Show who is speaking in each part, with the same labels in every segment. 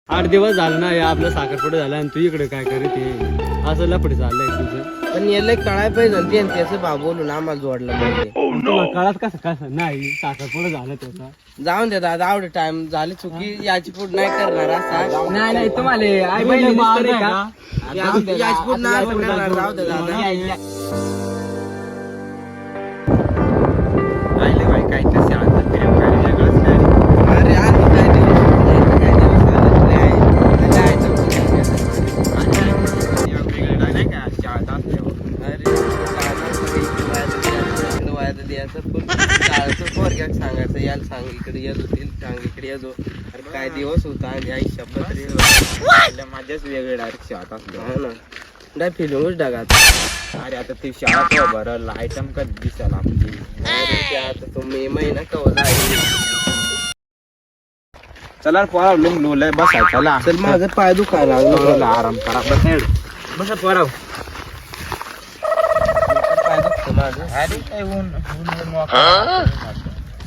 Speaker 1: 8 दिवस झालं ना, या आपलं साखरपुडा झाला आणि तू इकडे काय करीत आहे? असं लफडी चाललंय तुझं.
Speaker 2: पण याला कळाय पाहिजे आणि त्याचं भाव बोलून आम्हाला जोडलं पाहिजे.
Speaker 1: तुला कळत कसं नाही साखरपुडा झालं त्याचा.
Speaker 2: जाऊन दे दादा, आवडे टाइम झाली चुकी, याची पुढे नाही करणार असा.
Speaker 1: नाही तुम्हाला
Speaker 2: याची पुढे नाही करणार, जाऊ दे दादा. अरे आणि काय दिवस सांगायचं, याला सांग इकडे येतो, सांग इकडे येतो. अरे काय दिवस होता आणि आई शपथ
Speaker 3: माझ्याच वेगळे डायरेक्ट शाळा असलो
Speaker 2: हो ना, नाही फिल्मच डागात.
Speaker 3: अरे आता ती शाळा बरं आयटम कधी दिसायला आपली.
Speaker 2: अरे आता तो मे महिना कवा जाईल.
Speaker 3: चला पोरा लुंगलुलय बसाय चला.
Speaker 2: चल माझं पाय दुखायला लागला.
Speaker 3: आराम करा बस बसा पोरा.
Speaker 2: पाय दुखतं माझं.
Speaker 3: अरे काय ऊन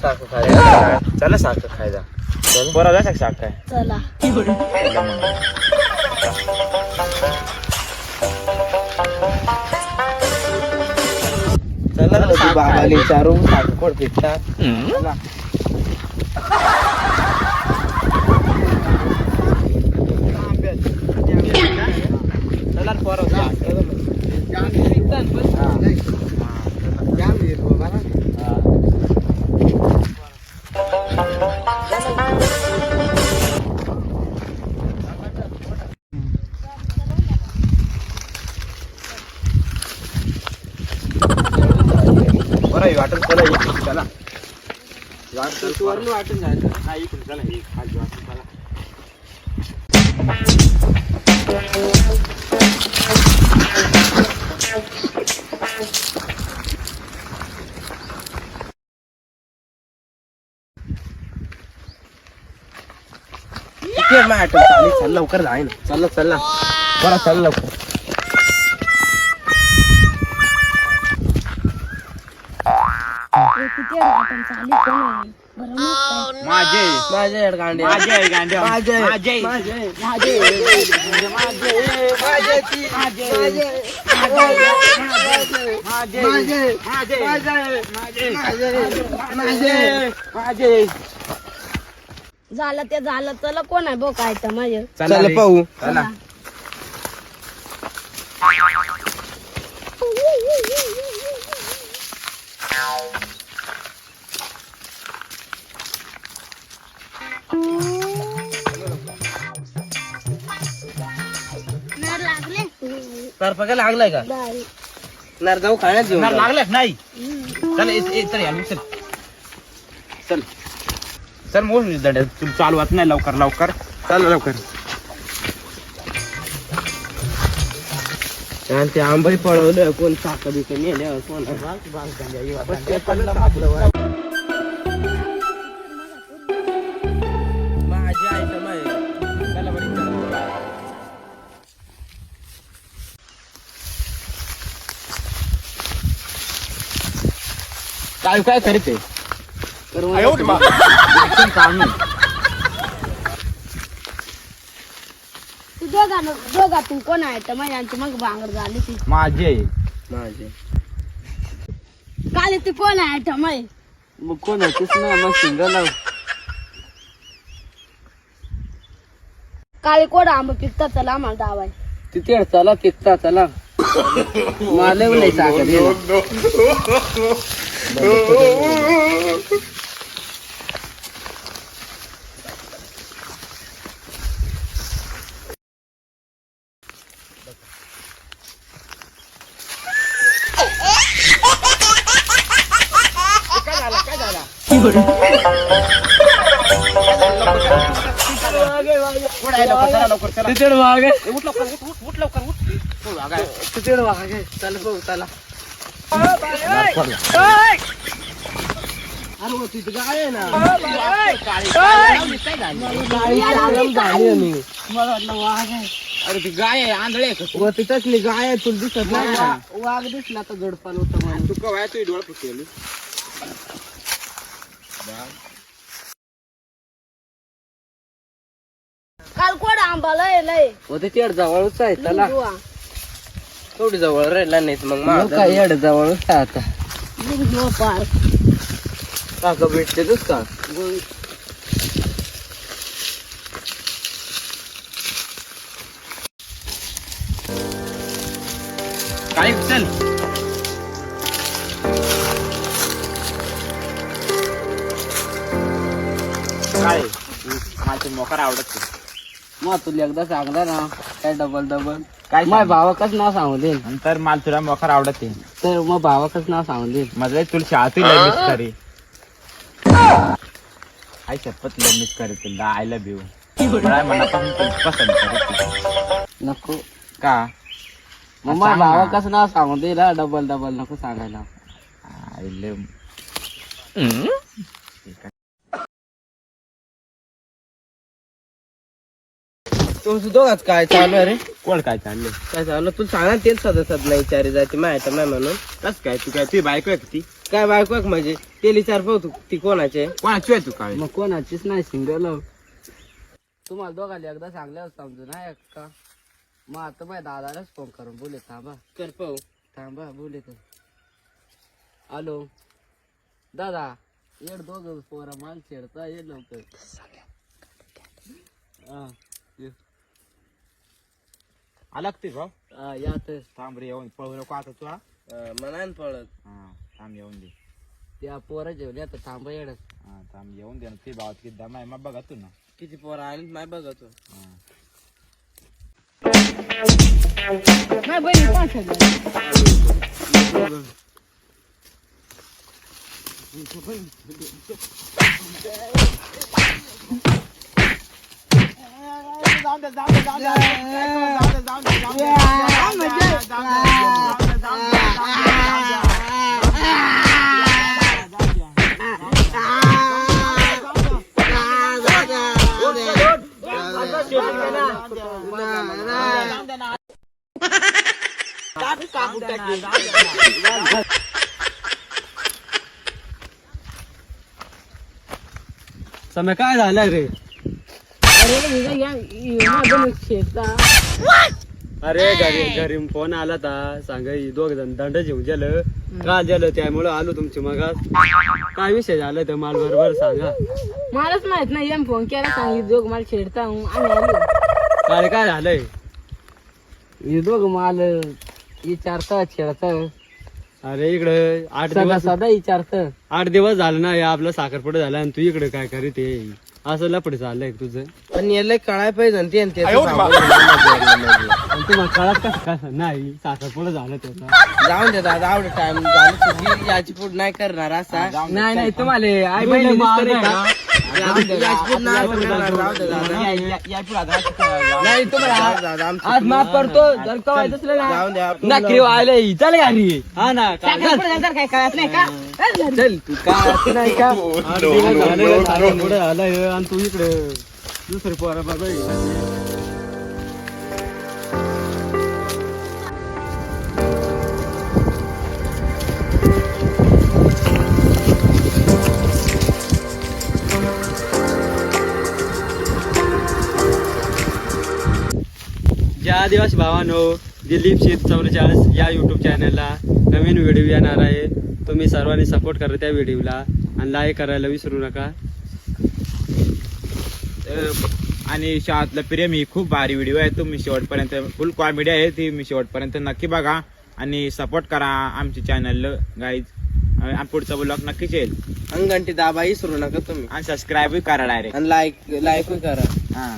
Speaker 2: साखर खायला.
Speaker 3: चला साखर खायला. पोरा जा साख काय
Speaker 4: चला
Speaker 2: चला ना तू बाबाला विचारू साखर कोण पिता.
Speaker 3: चला पोरा वाटत चला चला
Speaker 2: वाटून जायचं.
Speaker 3: हा इकडून चला ही खाली वाटत चला.
Speaker 2: चल लवकर जाय ना. चल चल बरं चल लवकर.
Speaker 4: किती आपण चाली कोण आहे बरं मग
Speaker 3: माझे
Speaker 2: माझे गांडे
Speaker 3: माझे गांडे
Speaker 2: माझे
Speaker 3: माझे
Speaker 2: माझे
Speaker 3: माझे माझे
Speaker 4: झालं ते झालं. चला कोण आहे बो काय तर माझे.
Speaker 2: चल पाहू.
Speaker 3: चला
Speaker 4: लागले
Speaker 2: तर पका लागलाय का
Speaker 4: नाही.
Speaker 2: नर जाऊ खाण्यात घेऊन जाऊ.
Speaker 3: लागलं नाही. चल चल या चल चल चल मोठ दड्या तू चालवत नाही लवकर लवकर चल लवकर.
Speaker 2: आणि ते आंबाई पळवलं कोण चाक बिक नेल्या कोण माझी आयटम आहे. चला बरं चला.
Speaker 3: काय काय करते
Speaker 4: तू दोघातून कोण आहे तर माझ्या मग बांगड झाली ती.
Speaker 3: माझे
Speaker 2: माझे
Speaker 4: काल ती कोण आहे तर मग
Speaker 2: मग कोण होतीस ना मग सिंगल
Speaker 4: काळी कोण आंबा पिकता चला आम्हाला डावाय.
Speaker 2: तिथे चला तिकता चला. मला नाही साखर तिथे वाघ आहे.
Speaker 3: उठ लवकर उठ लवकर उठ.
Speaker 2: तिथे वाघ आहे. चल भाऊ चला. अरे मग तिथे गाय आहे ना. मला वाटलं वाघ आहे.
Speaker 3: अरे ती गाय आहे आंधळे आहे का
Speaker 2: व तिथंच गाय आहे. तुला दिसत नाही का? वाघ दिसला तर गडपाल होतं म्हणून.
Speaker 3: तू कवाय तू डोळा फुटली
Speaker 4: काल कोण आंबा लय
Speaker 2: होते तेड जवळच आहे त्याला
Speaker 4: लिंबू
Speaker 2: थोडी जवळ राहिला नाही मग
Speaker 1: मग
Speaker 2: माझं
Speaker 1: काय येड जवळच आहे आता
Speaker 4: लिंबू पार्क
Speaker 2: काका भेटतेच का
Speaker 3: काय चल काय माझे मोकार आवडत नाही.
Speaker 1: मग तुला एकदा सांगला ना काय डबल
Speaker 3: काय
Speaker 1: माझ्या भावाकच नाव सांगू दे
Speaker 3: नंतर मला तुला मोकार आवडत नाही.
Speaker 1: तर मग भावाकच नाव सांगू दे
Speaker 3: माझं तुला शाळेतही लय मिस करे आई शपथ लय मिस करे तुला आय लव्ह यू मला मनापासून तुला पसंत करते
Speaker 1: नको
Speaker 3: का
Speaker 1: मग माझ्या भावाकच नाव सांगू दे ना डबल नको सांगायला
Speaker 3: आय लव्ह
Speaker 2: तुमचं दोघात काय चालू आहे रे
Speaker 3: कोण काय चाललंय
Speaker 2: काय चालू तुला सांगा तेच सदस्यात नाही विचारी जाते माहिती नाही म्हणून
Speaker 3: कस काय तू काय तुझी बायको आहे का ती
Speaker 2: काय बायको आहे का माझी ते विचार पाहू ती कोणाचे
Speaker 3: कोणाची आहे तू काय
Speaker 1: मग कोणाचीच नाही सिंगल तुम्हाला दोघांना एकदा सांगल्यावर समजू ना का मग आता माझ्या दादालाच फोन करून बोले
Speaker 2: कर पाहू
Speaker 1: थांबा बोले तर हॅलो दादा येड दोघं पोरा माल छेडता ये लवकर हा
Speaker 3: आला का ते भाऊ
Speaker 1: हा, या तर
Speaker 3: थांब रे येऊन पळू नको आता तू हा
Speaker 2: मला पळत
Speaker 3: हा, थांब येऊन दे
Speaker 1: त्या पोरा जेवले आता थांबा येड
Speaker 3: हा थांब येऊन दे ना ते भावात किती दम आहे मग बघा तू ना
Speaker 2: किती पोरं आली नाही बघतो
Speaker 3: हा.
Speaker 4: नाही बहिणी कोण ठेवलं
Speaker 1: समय काय झालं रे अरे घरी फोन आला था सांग दोघ जण दंड घेऊन गेलं का गेलं त्यामुळं आलो तुमची मग काय विषय झाला तर मला बरोबर सांगा
Speaker 4: मलाच माहित नाही एम फोन केला सांगितलं जोग मला छेडता आम्ही आलो
Speaker 1: काय झालंय हे दोघ माल विचारता खेळता अरे इकडे 8 दिवस सदा विचारत 8 दिवस झालं ना या आपलं साखरपुडा झाला आणि तू इकडे काय करीत असं लपड चाललंय तुझं
Speaker 2: पण याला कळाय पाहिजे ना ते आणि त्याचं सांगू
Speaker 1: आणि तुम्हाला कळत कसं नाही साखरपुडा झालं त्याचा
Speaker 2: जाऊन दे दादा आवड टाइम झालं तुझी याची पुढ नाही करणार असा
Speaker 1: नाही तुम्हाला आई बहिणी
Speaker 2: याची पुढ नाही करणार, जाऊ दे दादा.
Speaker 1: नाही तुम्हाला
Speaker 2: दादा, आमची
Speaker 1: आज माफ करतो जर का व्हायचं असलं
Speaker 2: जाऊन द्या
Speaker 1: ना नक्की आले चल घरी हा ना
Speaker 4: काय कळत नाही का
Speaker 1: चल तू काय नाही का 8 दिवस झाले साखरपुडा झालाय आणि तू इकडे दुसरे पोरा बघा ज्या आदिवासी भावांनो दिलीप शेठ 44 या यूट्यूब चॅनलला नवीन व्हिडिओ येणार आहे तुम्ही सर्वांनी सपोर्ट करा त्या व्हिडिओला आणि लाईक करायला विसरू नका
Speaker 3: आणि शाळेतलं प्रेम ही खूप भारी व्हिडिओ आहे तुम्ही शेवटपर्यंत फुल कॉमेडी आहे ती मी शेवटपर्यंत नक्की बघा आणि सपोर्ट करा आमच्या चॅनलला गाईज पुढचा ब्लॉग नक्कीच येईल
Speaker 2: आणि घंटी दाबा विसरू नका तुम्ही
Speaker 3: आणि सबस्क्राईबही करा डायरेक्ट
Speaker 2: आणि लाईक करा
Speaker 3: हा